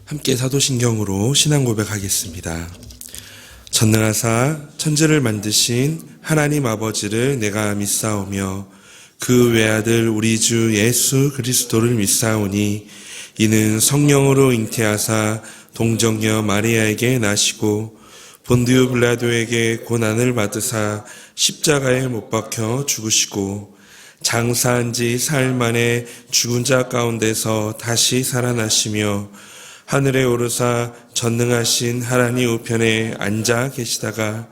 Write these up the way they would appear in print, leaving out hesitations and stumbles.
함께 사도신경으로 신앙 고백하겠습니다. 전능하사 천지를 만드신 하나님 아버지를 내가 믿사오며 그 외아들 우리 주 예수 그리스도를 믿사오니 이는 성령으로 잉태하사 동정녀 마리아에게 나시고 본디오 빌라도에게 고난을 받으사 십자가에 못 박혀 죽으시고 장사한 지 사흘 만에 죽은 자 가운데서 다시 살아나시며 하늘에 오르사 전능하신 하나님 우편에 앉아 계시다가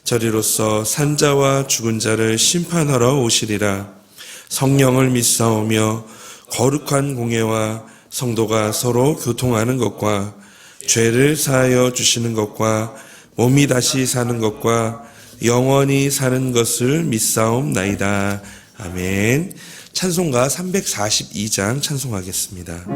저리로서 산자와 죽은 자를 심판하러 오시리라. 성령을 믿사오며 거룩한 공예와 성도가 서로 교통하는 것과 죄를 사하여 주시는 것과 몸이 다시 사는 것과 영원히 사는 것을 믿사옵나이다. 아멘. 찬송가 342장 찬송하겠습니다.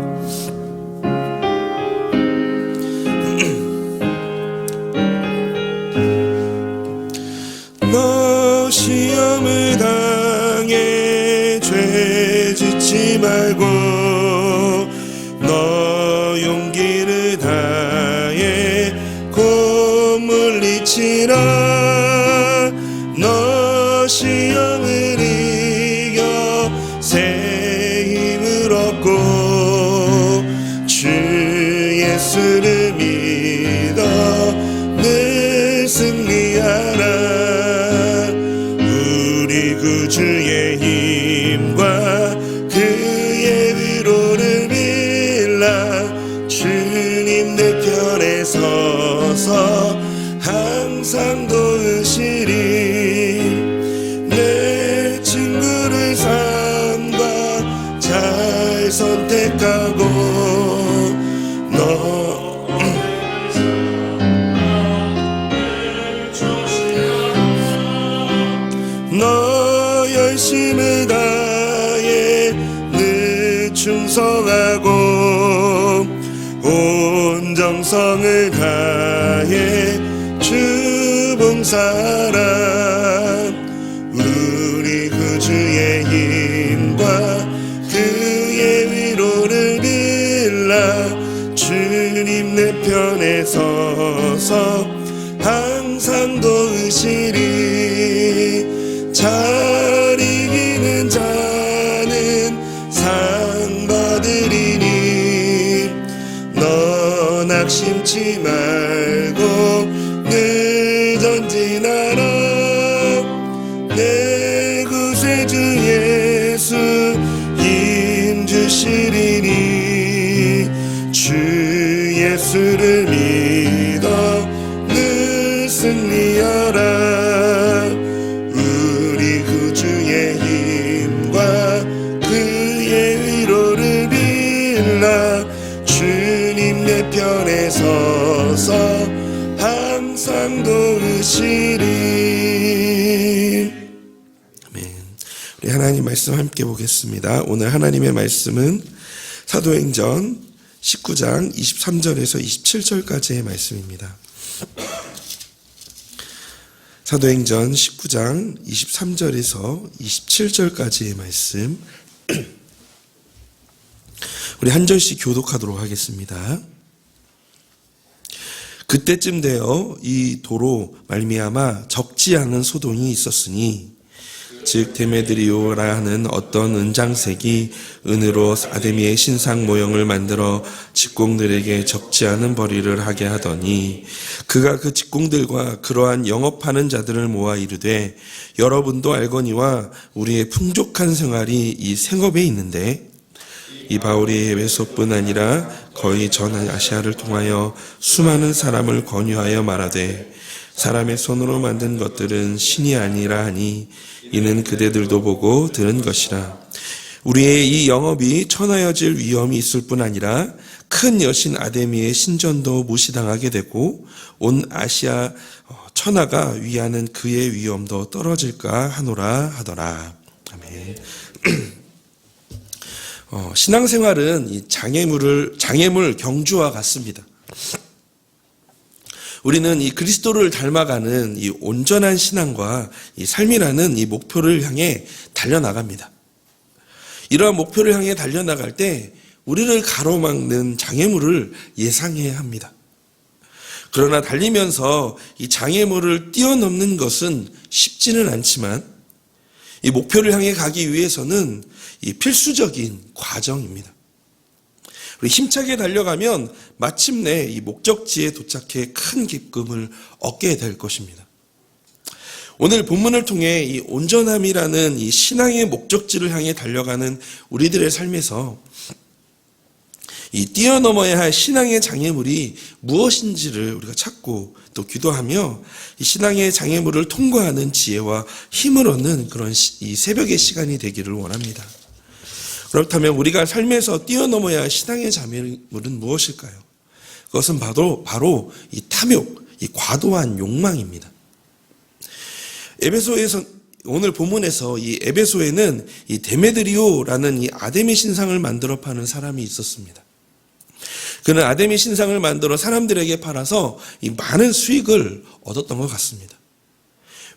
너 시험을 당해 죄 짓지 말고 너 용기를 다해 곧 물리치라. 너 시험을 이겨 새 힘을 얻고 주 예수를 믿어 늘 승리하라. 우리 구주의 힘과 그의 위로를 빌라. 주님 내 편에 서서 항상 도우시리. 내 친구를 삼가 잘 선택하고 너 열심을 다해 늘 충성하고 온 정성을 다해 주 봉사하라. 우리 구주의 힘과 그의 위로를 빌라. 주님 내 편에 서서 항상 도우시리. 잘 이기는 자는 상 받으리니 너 낙심치 말고 늘 전진하라. 내 구세주 예수 힘 주시리니 주 예수를 믿어 늘 승리하라. 우리 구주의 힘과 그의 위로를 빌라. 주님 내 편에 서서 항상 도우시리. 아멘. 우리 하나님 말씀 함께 보겠습니다. 오늘 하나님의 말씀은 사도행전 19장 23절에서 27절까지의 말씀입니다. 사도행전 19장 23절에서 27절까지의 말씀 우리 한 절씩 교독하도록 하겠습니다. 그때쯤 되어 이 도로 말미암아 적지 않은 소동이 있었으니 즉 데메드리오라 하는 어떤 은장색이 은으로 아데미의 신상 모형을 만들어 직공들에게 적지 않은 벌이를 하게 하더니 그가 그 직공들과 그러한 영업하는 자들을 모아 이르되 여러분도 알거니와 우리의 풍족한 생활이 이 생업에 있는데 이 바울이 에베소뿐 아니라 거의 전 아시아를 통하여 수많은 사람을 권유하여 말하되 사람의 손으로 만든 것들은 신이 아니라 하니 이는 그대들도 보고 들은 것이라. 우리의 이 영업이 천하여질 위험이 있을 뿐 아니라 큰 여신 아데미의 신전도 무시당하게 되고 온 아시아 천하가 위하는 그의 위엄도 떨어질까 하노라 하더라. 아멘. 신앙생활은 이 장애물 경주와 같습니다. 우리는 이 그리스도를 닮아가는 이 온전한 신앙과 이 삶이라는 이 목표를 향해 달려나갑니다. 이러한 목표를 향해 달려나갈 때 우리를 가로막는 장애물을 예상해야 합니다. 그러나 달리면서 이 장애물을 뛰어넘는 것은 쉽지는 않지만 이 목표를 향해 가기 위해서는 이 필수적인 과정입니다. 우리 힘차게 달려가면 마침내 이 목적지에 도착해 큰 기쁨을 얻게 될 것입니다. 오늘 본문을 통해 이 온전함이라는 이 신앙의 목적지를 향해 달려가는 우리들의 삶에서 이 뛰어넘어야 할 신앙의 장애물이 무엇인지를 우리가 찾고 또 기도하며 이 신앙의 장애물을 통과하는 지혜와 힘을 얻는 그런 이 새벽의 시간이 되기를 원합니다. 그렇다면 우리가 삶에서 뛰어넘어야 할 신앙의 장애물은 무엇일까요? 그것은 바로 이 탐욕, 이 과도한 욕망입니다. 에베소에서 오늘 본문에서 이 에베소에는 이 데메드리오라는 이 아데미 신상을 만들어 파는 사람이 있었습니다. 그는 아데미 신상을 만들어 사람들에게 팔아서 이 많은 수익을 얻었던 것 같습니다.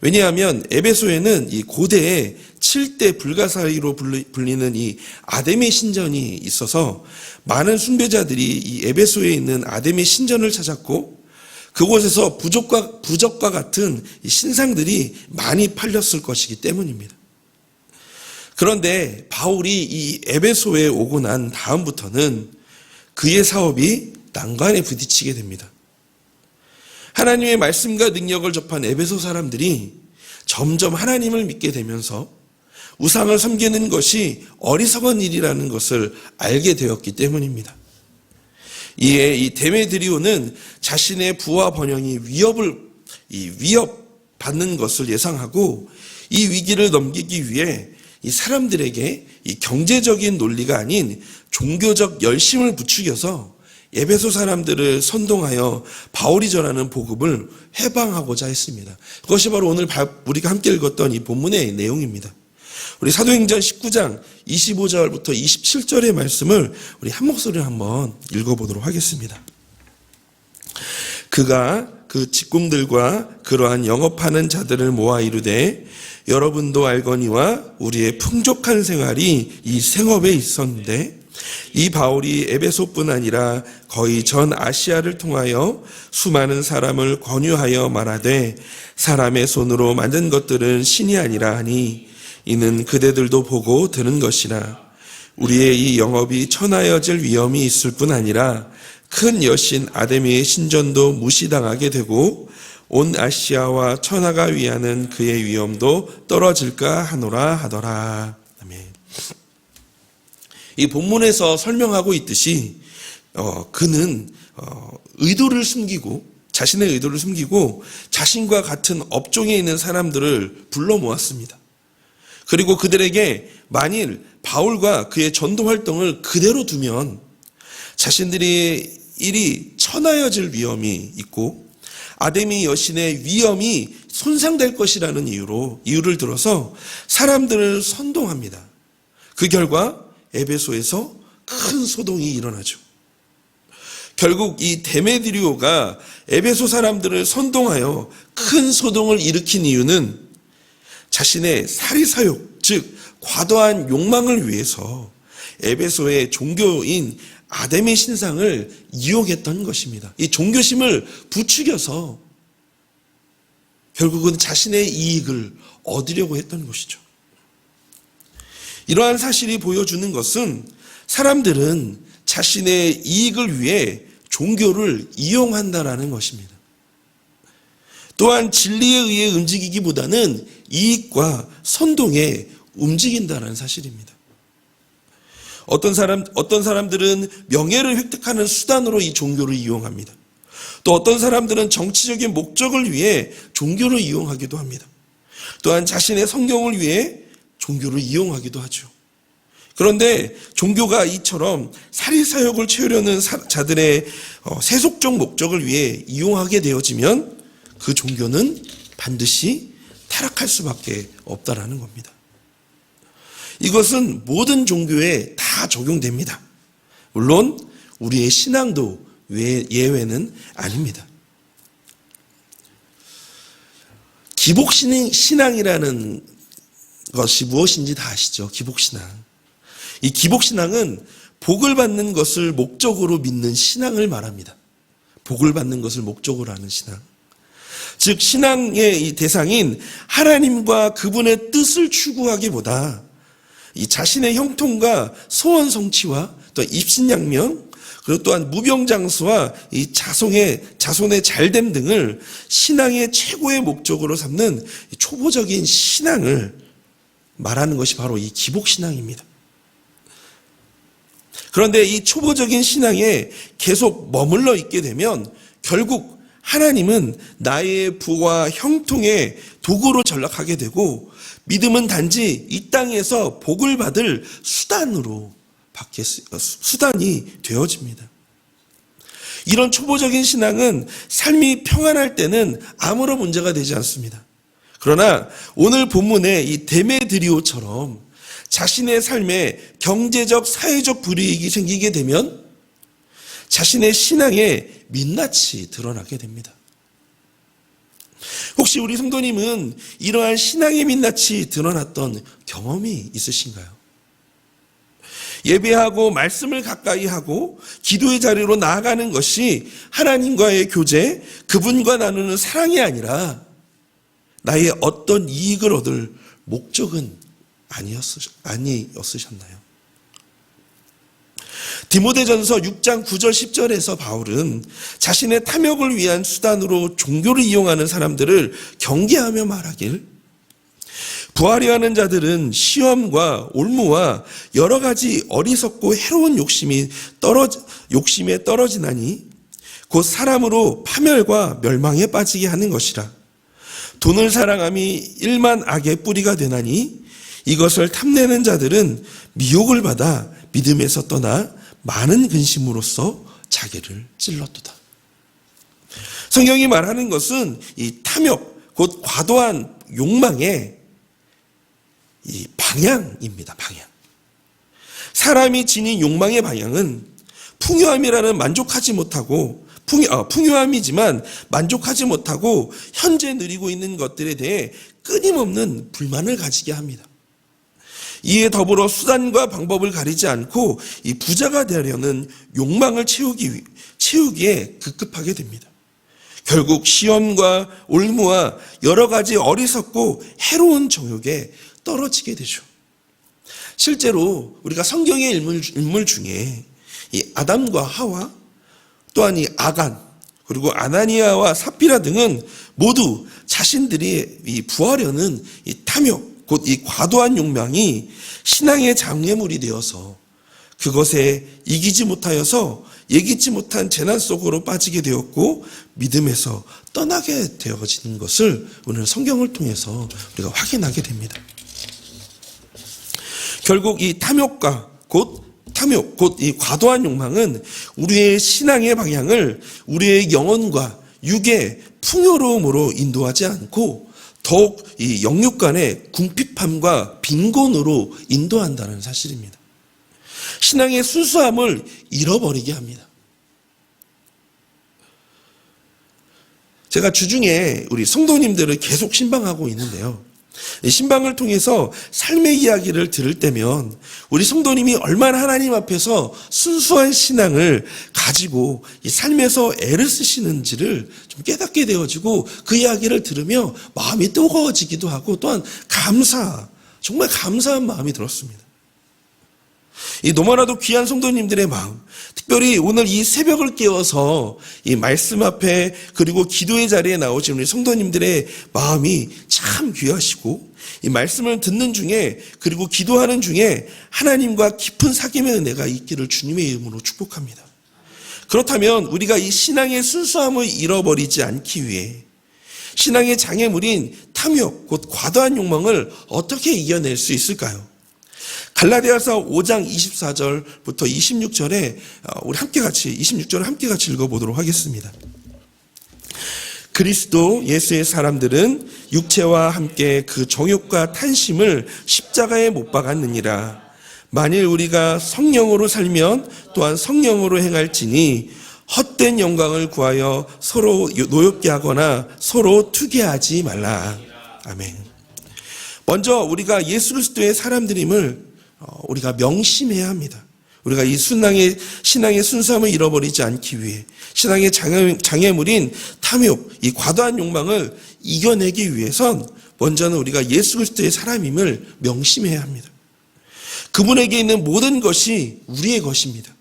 왜냐하면 에베소에는 이 고대에 7대 불가사리로 불리는 이 아데미 신전이 있어서 많은 숭배자들이 이 에베소에 있는 아데미 신전을 찾았고 그곳에서 부적과 같은 이 신상들이 많이 팔렸을 것이기 때문입니다. 그런데 바울이 이 에베소에 오고 난 다음부터는 그의 사업이 난관에 부딪히게 됩니다. 하나님의 말씀과 능력을 접한 에베소 사람들이 점점 하나님을 믿게 되면서 우상을 섬기는 것이 어리석은 일이라는 것을 알게 되었기 때문입니다. 이에 이 데메드리오는 자신의 부와 번영이 위협받는 것을 예상하고 이 위기를 넘기기 위해 이 사람들에게 이 경제적인 논리가 아닌 종교적 열심을 부추겨서 에베소 사람들을 선동하여 바울이 전하는 복음을 해방하고자 했습니다. 그것이 바로 오늘 우리가 함께 읽었던 이 본문의 내용입니다. 우리 사도행전 19장 25절부터 27절의 말씀을 우리 한 목소리로 한번 읽어보도록 하겠습니다. 그가 그 직공들과 그러한 영업하는 자들을 모아 이르되 여러분도 알거니와 우리의 풍족한 생활이 이 생업에 있었는데 이 바울이 에베소뿐 아니라 거의 전 아시아를 통하여 수많은 사람을 권유하여 말하되 사람의 손으로 만든 것들은 신이 아니라 하니 이는 그대들도 보고 드는 것이라. 우리의 이 영업이 천하여질 위험이 있을 뿐 아니라 큰 여신 아데미의 신전도 무시당하게 되고 온 아시아와 천하가 위하는 그의 위엄도 떨어질까 하노라 하더라. 아멘. 이 본문에서 설명하고 있듯이 그는 의도를 숨기고 자신의 의도를 숨기고 자신과 같은 업종에 있는 사람들을 불러 모았습니다. 그리고 그들에게 만일 바울과 그의 전도 활동을 그대로 두면 자신들의 일이 천하여질 위험이 있고 아데미 여신의 위엄이 손상될 것이라는 이유를 들어서 사람들을 선동합니다. 그 결과 에베소에서 큰 소동이 일어나죠. 결국 이 데메드리오가 에베소 사람들을 선동하여 큰 소동을 일으킨 이유는 자신의 사리사욕, 즉 과도한 욕망을 위해서 에베소의 종교인 아데미 신상을 이용했던 것입니다. 이 종교심을 부추겨서 결국은 자신의 이익을 얻으려고 했던 것이죠. 이러한 사실이 보여주는 것은 사람들은 자신의 이익을 위해 종교를 이용한다라는 것입니다. 또한 진리에 의해 움직이기보다는 이익과 선동에 움직인다는 사실입니다. 어떤 사람들은 명예를 획득하는 수단으로 이 종교를 이용합니다. 또 어떤 사람들은 정치적인 목적을 위해 종교를 이용하기도 합니다. 또한 자신의 성경을 위해 종교를 이용하기도 하죠. 그런데 종교가 이처럼 사리사욕을 채우려는 자들의 세속적 목적을 위해 이용하게 되어지면 그 종교는 반드시 타락할 수밖에 없다라는 겁니다. 이것은 모든 종교에 다 적용됩니다. 물론 우리의 신앙도 예외는 아닙니다. 기복신앙이라는 것이 무엇인지 다 아시죠? 기복신앙. 이 기복신앙은 복을 받는 것을 목적으로 믿는 신앙을 말합니다. 복을 받는 것을 목적으로 하는 신앙. 즉 신앙의 이 대상인 하나님과 그분의 뜻을 추구하기보다 이 자신의 형통과 소원 성취와 또 입신양명, 그리고 또한 무병장수와 이 자손의 잘됨 등을 신앙의 최고의 목적으로 삼는 초보적인 신앙을 말하는 것이 바로 이 기복신앙입니다. 그런데 이 초보적인 신앙에 계속 머물러 있게 되면 결국 하나님은 나의 부와 형통의 도구로 전락하게 되고 믿음은 단지 이 땅에서 복을 받을 수단이 되어집니다. 이런 초보적인 신앙은 삶이 평안할 때는 아무런 문제가 되지 않습니다. 그러나 오늘 본문의 이 데메드리오처럼 자신의 삶에 경제적, 사회적 불이익이 생기게 되면 자신의 신앙에 민낯이 드러나게 됩니다. 혹시 우리 성도님은 이러한 신앙의 민낯이 드러났던 경험이 있으신가요? 예배하고 말씀을 가까이 하고 기도의 자리로 나아가는 것이 하나님과의 교제, 그분과 나누는 사랑이 아니라 나의 어떤 이익을 얻을 목적은 아니었으셨나요? 디모데전서 6장 9절 10절에서 바울은 자신의 탐욕을 위한 수단으로 종교를 이용하는 사람들을 경계하며 말하길, 부하려 하는 자들은 시험과 올무와 여러 가지 어리석고 해로운 욕심에 떨어지나니 곧 사람으로 파멸과 멸망에 빠지게 하는 것이라. 돈을 사랑함이 일만 악의 뿌리가 되나니 이것을 탐내는 자들은 미혹을 받아 믿음에서 떠나 많은 근심으로써 자기를 찔렀도다. 성경이 말하는 것은 이 탐욕, 곧 과도한 욕망의 이 방향입니다. 방향. 사람이 지닌 욕망의 방향은 풍요함이라는 풍요함이지만 만족하지 못하고 현재 누리고 있는 것들에 대해 끊임없는 불만을 가지게 합니다. 이에 더불어 수단과 방법을 가리지 않고 이 부자가 되려는 욕망을 채우기에 급급하게 됩니다. 결국 시험과 올무와 여러 가지 어리석고 해로운 정욕에 떨어지게 되죠. 실제로 우리가 성경의 인물 중에 이 아담과 하와, 또한 이 아간, 그리고 아나니아와 삽비라 등은 모두 자신들이 이 부하려는 이 탐욕, 곧 이 과도한 욕망이 신앙의 장애물이 되어서 그것에 이기지 못하여서 예기치 못한 재난 속으로 빠지게 되었고 믿음에서 떠나게 되어지는 것을 오늘 성경을 통해서 우리가 확인하게 됩니다. 결국 이 탐욕, 곧 이 과도한 욕망은 우리의 신앙의 방향을 우리의 영혼과 육의 풍요로움으로 인도하지 않고 더욱 이 영육 간의 궁핍함과 빈곤으로 인도한다는 사실입니다. 신앙의 순수함을 잃어버리게 합니다. 제가 주중에 우리 성도님들을 계속 신방하고 있는데요. 신방을 통해서 삶의 이야기를 들을 때면 우리 성도님이 얼마나 하나님 앞에서 순수한 신앙을 가지고 이 삶에서 애를 쓰시는지를 좀 깨닫게 되어지고 그 이야기를 들으며 마음이 뜨거워지기도 하고 또한 정말 감사한 마음이 들었습니다. 이 너무나도 귀한 성도님들의 마음, 특별히 오늘 이 새벽을 깨워서 이 말씀 앞에 그리고 기도의 자리에 나오신 우리 성도님들의 마음이 참 귀하시고 이 말씀을 듣는 중에 그리고 기도하는 중에 하나님과 깊은 사귐의 은혜가 있기를 주님의 이름으로 축복합니다. 그렇다면 우리가 이 신앙의 순수함을 잃어버리지 않기 위해 신앙의 장애물인 탐욕, 곧 과도한 욕망을 어떻게 이겨낼 수 있을까요? 갈라디아서 5장 24절부터 26절에 우리 함께 같이 읽어보도록 하겠습니다. 그리스도 예수의 사람들은 육체와 함께 그 정욕과 탄심을 십자가에 못 박았느니라. 만일 우리가 성령으로 살면 또한 성령으로 행할지니 헛된 영광을 구하여 서로 노엽게 하거나 서로 투기하지 말라. 아멘. 먼저 우리가 예수 그리스도의 사람들임을 우리가 명심해야 합니다. 우리가 이 신앙의 순수함을 잃어버리지 않기 위해 신앙의 장애물인 탐욕, 이 과도한 욕망을 이겨내기 위해선 먼저는 우리가 예수 그리스도의 사람임을 명심해야 합니다. 그분에게 있는 모든 것이 우리의 것입니다.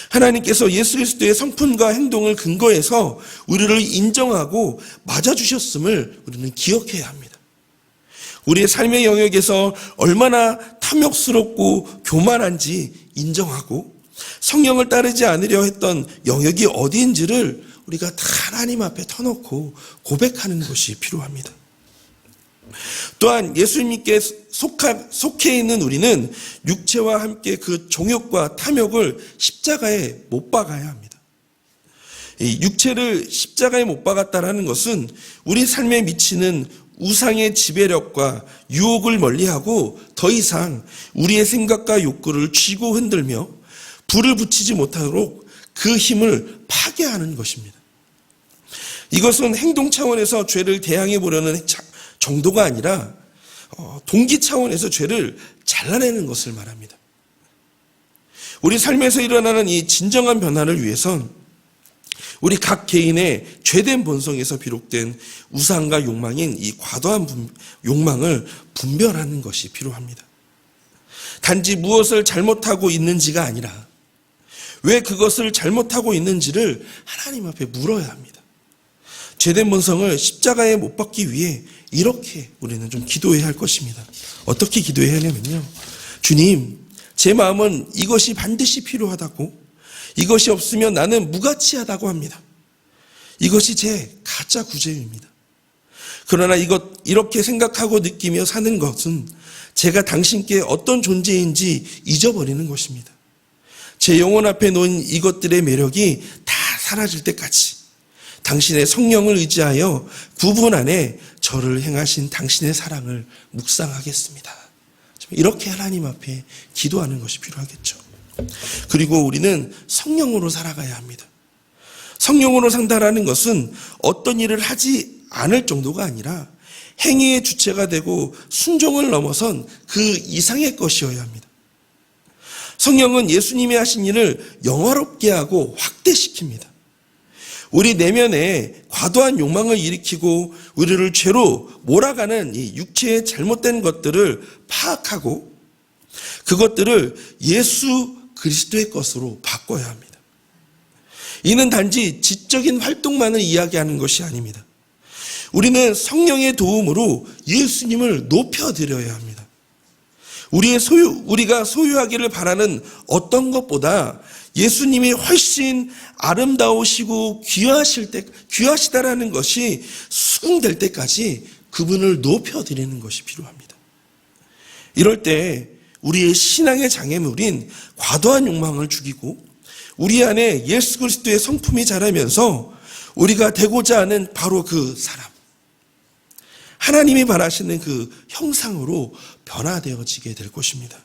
하나님께서 예수 그리스도의 성품과 행동을 근거해서 우리를 인정하고 맞아주셨음을 우리는 기억해야 합니다. 우리의 삶의 영역에서 얼마나 탐욕스럽고 교만한지 인정하고 성령을 따르지 않으려 했던 영역이 어디인지를 우리가 다 하나님 앞에 터놓고 고백하는 것이 필요합니다. 또한 예수님께 속해 있는 우리는 육체와 함께 그 종욕과 탐욕을 십자가에 못 박아야 합니다. 이 육체를 십자가에 못 박았다라는 것은 우리 삶에 미치는 우상의 지배력과 유혹을 멀리하고 더 이상 우리의 생각과 욕구를 쥐고 흔들며 불을 붙이지 못하도록 그 힘을 파괴하는 것입니다. 이것은 행동 차원에서 죄를 대항해 보려는 정도가 아니라 동기 차원에서 죄를 잘라내는 것을 말합니다. 우리 삶에서 일어나는 이 진정한 변화를 위해선 우리 각 개인의 죄된 본성에서 비롯된 우상과 욕망인 이 과도한 욕망을 분별하는 것이 필요합니다. 단지 무엇을 잘못하고 있는지가 아니라 왜 그것을 잘못하고 있는지를 하나님 앞에 물어야 합니다. 죄된 본성을 십자가에 못 박기 위해 이렇게 우리는 좀 기도해야 할 것입니다. 어떻게 기도해야 하냐면요. 주님, 제 마음은 이것이 반드시 필요하다고, 이것이 없으면 나는 무가치하다고 합니다. 이것이 제 가짜 구제입니다. 그러나 이렇게 생각하고 느끼며 사는 것은 제가 당신께 어떤 존재인지 잊어버리는 것입니다. 제 영혼 앞에 놓인 이것들의 매력이 다 사라질 때까지 당신의 성령을 의지하여 구분 안에 저를 행하신 당신의 사랑을 묵상하겠습니다. 이렇게 하나님 앞에 기도하는 것이 필요하겠죠. 그리고 우리는 성령으로 살아가야 합니다. 성령으로 산다라는 것은 어떤 일을 하지 않을 정도가 아니라 행위의 주체가 되고 순종을 넘어선 그 이상의 것이어야 합니다. 성령은 예수님이 하신 일을 영화롭게 하고 확대시킵니다. 우리 내면에 과도한 욕망을 일으키고 우리를 죄로 몰아가는 이 육체의 잘못된 것들을 파악하고 그것들을 예수 그리스도의 것으로 바꿔야 합니다. 이는 단지 지적인 활동만을 이야기하는 것이 아닙니다. 우리는 성령의 도움으로 예수님을 높여드려야 합니다. 우리가 소유하기를 바라는 어떤 것보다 예수님이 훨씬 아름다우시고 귀하시다라는 것이 수긍될 때까지 그분을 높여드리는 것이 필요합니다. 이럴 때 우리의 신앙의 장애물인 과도한 욕망을 죽이고 우리 안에 예수 그리스도의 성품이 자라면서 우리가 되고자 하는 바로 그 사람, 하나님이 바라시는 그 형상으로 변화되어지게 될 것입니다.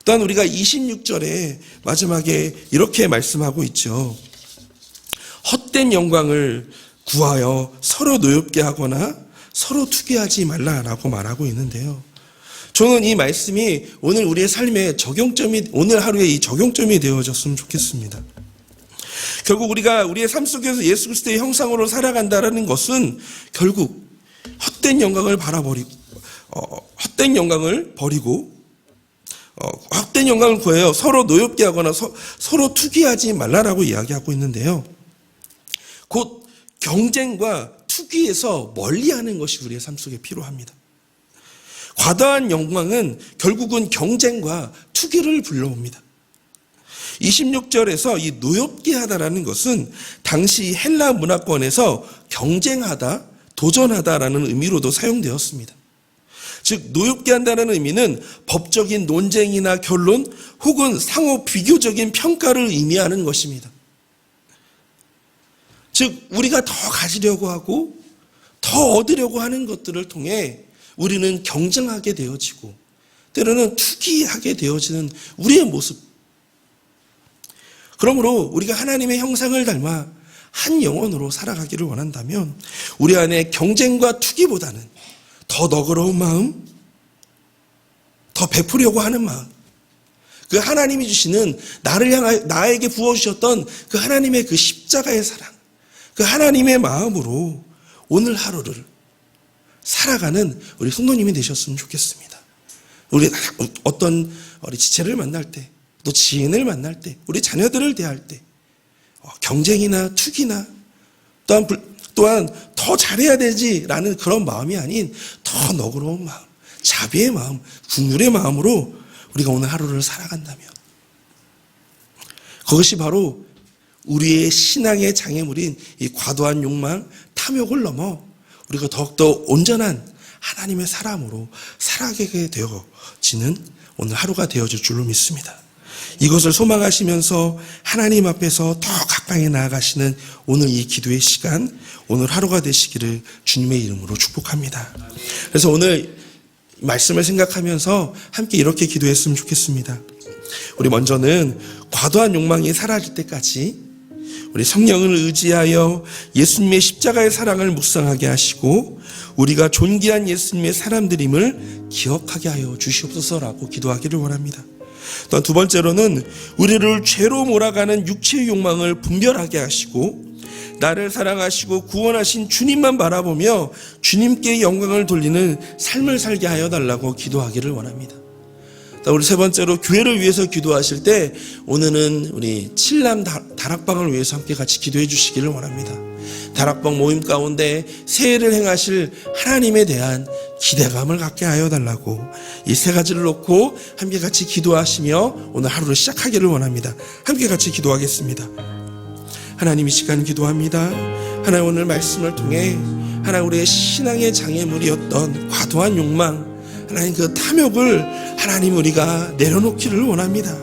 또한 우리가 26절에 마지막에 이렇게 말씀하고 있죠. 헛된 영광을 구하여 서로 노엽게 하거나 서로 투기하지 말라라고 말하고 있는데요. 저는 이 말씀이 오늘 우리의 삶의 오늘 하루의 이 적용점이 되어졌으면 좋겠습니다. 결국 우리가 우리의 삶 속에서 예수 그리스도의 형상으로 살아간다는 것은 결국 헛된 영광을 버리고 헛된 영광을 구해요. 서로 노엽게 하거나 서로 투기하지 말라라고 이야기하고 있는데요. 곧 경쟁과 투기에서 멀리하는 것이 우리의 삶 속에 필요합니다. 과다한 영광은 결국은 경쟁과 투기를 불러옵니다. 26절에서 이 노엽게 하다라는 것은 당시 헬라 문화권에서 경쟁하다, 도전하다라는 의미로도 사용되었습니다. 즉 노엽게 한다는 의미는 법적인 논쟁이나 결론 혹은 상호 비교적인 평가를 의미하는 것입니다. 즉 우리가 더 가지려고 하고 더 얻으려고 하는 것들을 통해 우리는 경쟁하게 되어지고 때로는 투기하게 되어지는 우리의 모습. 그러므로 우리가 하나님의 형상을 닮아 한 영혼으로 살아가기를 원한다면 우리 안에 경쟁과 투기보다는 더 너그러운 마음, 더 베푸려고 하는 마음, 그 하나님이 주시는 나를 향하여 나에게 부어주셨던 그 하나님의 그 십자가의 사랑, 그 하나님의 마음으로 오늘 하루를 살아가는 우리 성도님이 되셨으면 좋겠습니다. 우리 어떤 우리 지체를 만날 때, 또 지인을 만날 때, 우리 자녀들을 대할 때 경쟁이나 투기나 또한 더 잘해야 되지라는 그런 마음이 아닌 더 너그러운 마음, 자비의 마음, 긍휼의 마음으로 우리가 오늘 하루를 살아간다면 그것이 바로 우리의 신앙의 장애물인 이 과도한 욕망, 탐욕을 넘어 우리가 더욱더 온전한 하나님의 사람으로 살아가게 되어지는 오늘 하루가 되어질 줄로 믿습니다. 이것을 소망하시면서 하나님 앞에서 더 가까이 나아가시는 오늘 이 기도의 시간, 오늘 하루가 되시기를 주님의 이름으로 축복합니다. 그래서 오늘 말씀을 생각하면서 함께 이렇게 기도했으면 좋겠습니다. 우리 먼저는 과도한 욕망이 사라질 때까지 우리 성령을 의지하여 예수님의 십자가의 사랑을 묵상하게 하시고 우리가 존귀한 예수님의 사람들임을 기억하게 하여 주시옵소서라고 기도하기를 원합니다. 또한 두 번째로는 우리를 죄로 몰아가는 육체의 욕망을 분별하게 하시고 나를 사랑하시고 구원하신 주님만 바라보며 주님께 영광을 돌리는 삶을 살게 하여 달라고 기도하기를 원합니다. 우리 세 번째로 교회를 위해서 기도하실 때 오늘은 우리 칠남 다락방을 위해서 함께 같이 기도해 주시기를 원합니다. 다락방 모임 가운데 새해를 행하실 하나님에 대한 기대감을 갖게 하여 달라고 이 세 가지를 놓고 함께 같이 기도하시며 오늘 하루를 시작하기를 원합니다. 함께 같이 기도하겠습니다. 하나님, 이 시간 기도합니다. 하나님, 오늘 말씀을 통해 하나님 우리의 신앙의 장애물이었던 과도한 욕망, 하나님 그 탐욕을 하나님 우리가 내려놓기를 원합니다.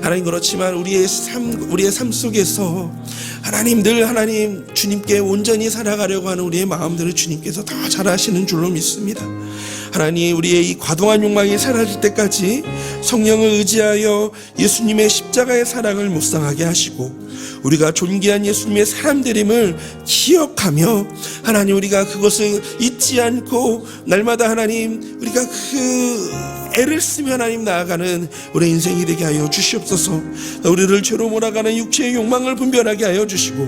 하나님, 그렇지만 우리의 삶 속에서 하나님 늘 하나님 주님께 온전히 살아가려고 하는 우리의 마음들을 주님께서 더 잘 아시는 줄로 믿습니다. 하나님, 우리의 이 과도한 욕망이 사라질 때까지 성령을 의지하여 예수님의 십자가의 사랑을 묵상하게 하시고 우리가 존귀한 예수님의 사람들임을 기억하며 하나님 우리가 그것을 잊지 않고 날마다 하나님 우리가 그 애를 쓰며 하나님 나아가는 우리 인생이 되게 하여 주시옵소서. 우리를 죄로 몰아가는 육체의 욕망을 분별하게 하여 주시고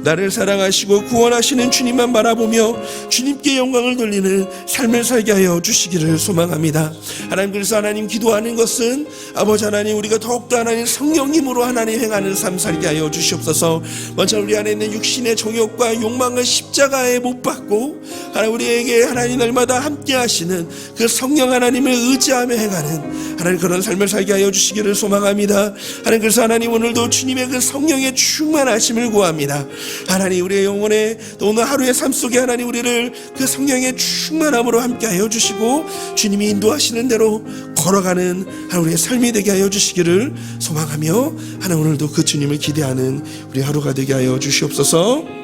나를 사랑하시고 구원하시는 주님만 바라보며 주님께 영광을 돌리는 삶을 살게 하여 주시기를 소망합니다. 하나님, 그래서 하나님 기도하는 것은 아버지 하나님 우리가 더욱더 하나님 성령 힘으로 하나님 행하는 삶 살게 하여 주시옵소서. 먼저 우리 안에 있는 육신의 정욕과 욕망을 십자가에 못 박고 하나님 우리에게 하나님 날마다 함께 하시는 그 성령 하나님을 의지하며 행하는 하나님 그런 삶을 살게 하여 주시기를 소망합니다. 하나님, 그래서 하나님 오늘도 주님의 그 성령의 충만하심을 구합니다. 하나님, 우리의 영혼에 또 오늘 하루의 삶 속에 하나님 우리를 그 성령의 충만함으로 함께 하여 주시고 주님이 인도하시는 대로 걸어가는 하나님 우리의 삶이 되게 하여 주시기를 소망하며 하나님 오늘도 그 주님을 기대하는 우리 하루가 되게 하여 주시옵소서.